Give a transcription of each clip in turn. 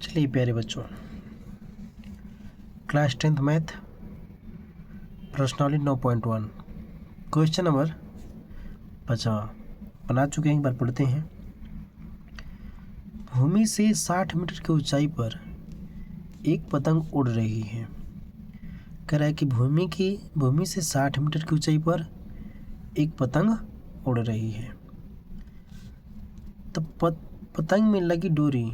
चलिए प्यारे बच्चों, क्लास 10th मैथ प्रश्नावली 9.1 क्वेश्चन नंबर 50 बना चुके हैं। एक बार पढ़ते हैं। भूमि से 60 मीटर की ऊंचाई पर एक पतंग उड़ रही है। कह रहा है कि भूमि से 60 मीटर की ऊंचाई पर एक पतंग उड़ रही है। तो पतंग में लगी डोरी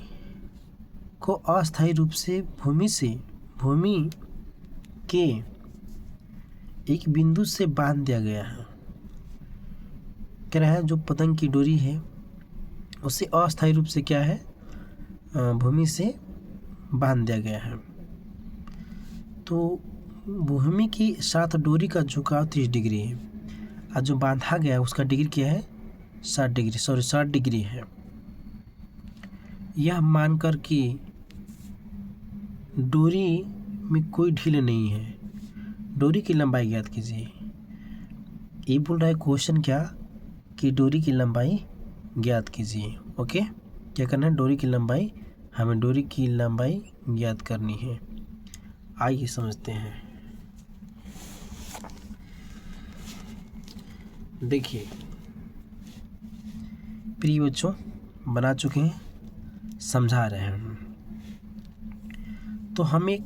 को अस्थायी रूप से भूमि के एक बिंदु से बांध दिया गया है। कह रहा है जो पतंग की डोरी है उसे अस्थायी रूप से क्या है, भूमि से बांध दिया गया है। तो भूमि के साथ डोरी का झुकाव 30 डिग्री है और जो बांधा गया है उसका डिग्री क्या है, 60 डिग्री है। यह मानकर कि डोरी में कोई ढील नहीं है, डोरी की लंबाई ज्ञात कीजिए। ये बोल रहा है क्वेश्चन क्या कि डोरी की लंबाई ज्ञात कीजिए। ओके, क्या करना है, हमें डोरी की लंबाई ज्ञात करनी है। आइए समझते हैं। देखिए प्रिय बच्चों, बना चुके हैं, समझा रहे हैं। तो हम एक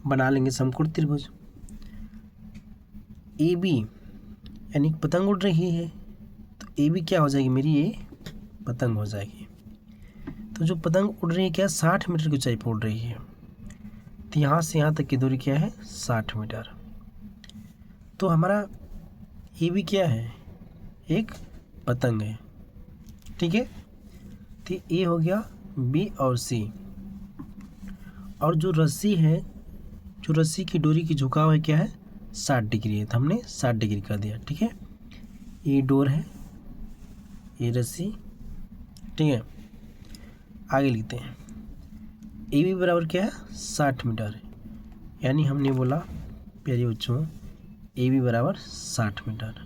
बना लेंगे समकोण त्रिभुज। ए बी यानी पतंग उड़ रही है, तो ए बी क्या हो जाएगी, मेरी ये पतंग हो जाएगी। तो जो पतंग उड़ रही है क्या, 60 मीटर की ऊंचाई पर उड़ रही है। तो यहाँ से यहाँ तक की दूरी क्या है, 60 मीटर। तो हमारा ए बी क्या है, एक पतंग है। ठीक है, तो ए हो गया, बी और सी। और जो रस्सी है, जो रस्सी की डोरी की झुकाव है क्या है, 60 डिग्री है। तो हमने 60 डिग्री कर दिया। ठीक है, ये डोर है, ये रस्सी। ठीक है, आगे लिखते हैं। ए बी बराबर क्या है, 60 मीटर। यानी हमने बोला प्यारे बच्चों, ए बी बराबर 60 मीटर।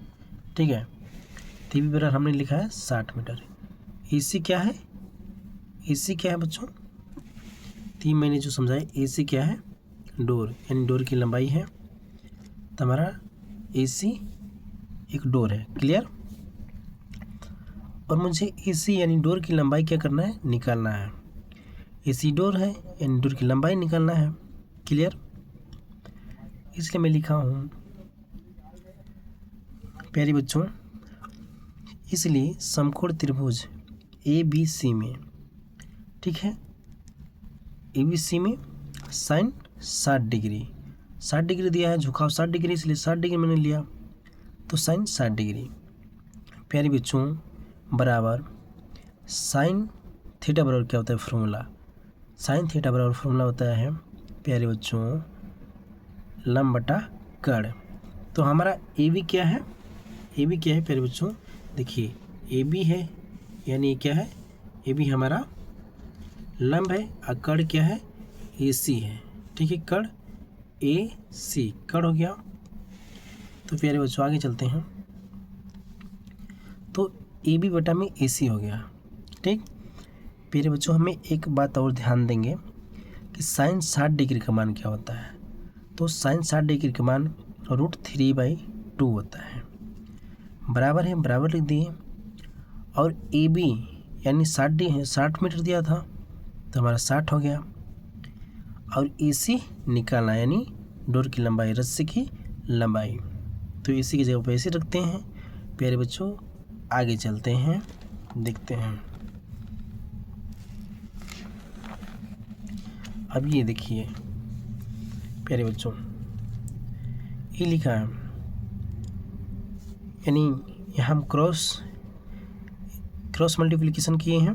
ठीक है, तो ए बी बराबर हमने लिखा है 60 मीटर। ए सी क्या है, ए सी क्या है बच्चों, तीन मैंने जो समझाया, ए सी क्या है, डोर, यानी डोर की लंबाई है। तो हमारा ए सी एक डोर है। क्लियर। और मुझे ए सी यानी डोर की लंबाई क्या करना है, निकालना है। ए सी डोर है यानी डोर की लंबाई निकालना है। क्लियर। इसलिए मैं लिखा हूँ प्यारे बच्चों, इसलिए समकोण त्रिभुज ए बी सी में, ठीक है, ए बी सी में साइन 60 डिग्री दिया है, झुकाव 60 डिग्री, इसलिए 60 डिग्री मैंने लिया। तो साइन 60 डिग्री प्यारे बच्चों बराबर साइन थीटा बराबर क्या होता है, फॉर्मूला। साइन थीटा बराबर फॉर्मूला होता है प्यारे बच्चों लंब बटा कड़। तो हमारा ए बी क्या है, ए बी क्या है प्यारे बच्चों, देखिए ए बी है यानी क्या है, ए बी हमारा लंब है और कड़ क्या है, ए सी है। ठीक है, कड़ ए सी कड़ हो गया। तो प्यारे बच्चों आगे चलते हैं। तो ए बी बटा में ए सी हो गया। ठीक, प्यारे बच्चों हमें एक बात और ध्यान देंगे कि साइन 60 डिग्री का मान क्या होता है। तो साइन 60 डिग्री का मान √3/2 होता है। बराबर है, बराबर लिख दिए। और ए बी यानी 60 मीटर दिया था, तो हमारा 60 हो गया। और ए सी निकालना यानी डोर की लंबाई, रस्सी की लंबाई। तो ए सी की जगह पर ऐसे रखते हैं। प्यारे बच्चों आगे चलते हैं, देखते हैं। अब ये देखिए प्यारे बच्चों, ये लिखा है यानी यहाँ हम क्रॉस मल्टीप्लिकेशन किए हैं,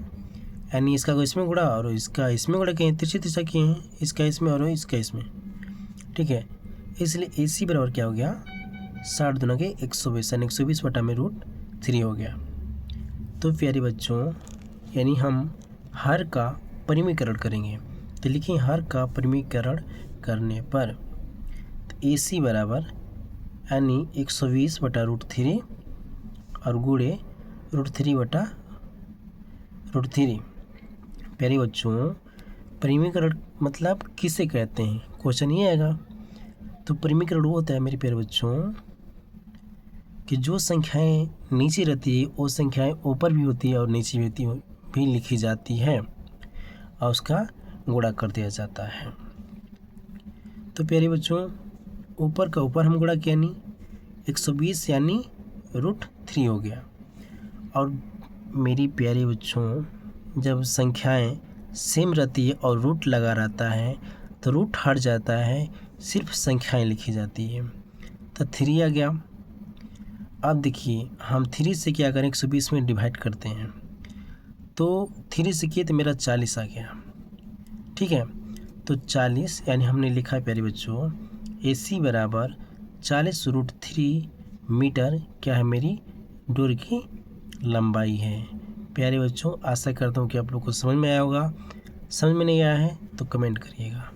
यानी इसका को इसमें गुणा और इसका इसमें गुणा किए हैं, तिरछा किए हैं, इसका इसमें और इसका इसमें। ठीक है, इसलिए ए सी बराबर क्या हो गया, 60 दूना के 120 यानी 120 बटा में √3 हो गया। तो प्यारे बच्चों यानी हम हर का परिमीकरण करेंगे। तो लिखिए हर का परिमीकरण करने पर तो ए सी बराबर यानी 120 बटा √3 और गुणे √3 बटा √3। प्यारे बच्चों परिमीकरण मतलब किसे कहते हैं, क्वेश्चन ये आएगा। तो परिमीकरण वो होता है मेरे प्यारे बच्चों कि जो संख्याएं नीचे रहती है वो संख्याएं ऊपर भी होती है और नीचे भी लिखी जाती है और उसका गुणा कर दिया जाता है। तो प्यारे बच्चों ऊपर का ऊपर हम गुणा किया, नहीं 120 यानी √3 हो गया। और मेरी प्यारे बच्चों जब संख्याएं सेम रहती है और रूट लगा रहता है तो रूट हट जाता है, सिर्फ संख्याएं लिखी जाती है। तो 3 आ गया। अब देखिए हम 3 से क्या करें, 120 में डिवाइड करते हैं। तो 3 से किए तो मेरा 40 आ गया। ठीक है, तो 40 यानी हमने लिखा प्यारे बच्चों AC बराबर 40√3 मीटर क्या है, मेरी डोर की लंबाई है। प्यारे बच्चों आशा करता हूँ कि आप लोग को समझ में आया होगा। समझ में नहीं आया है तो कमेंट करिएगा।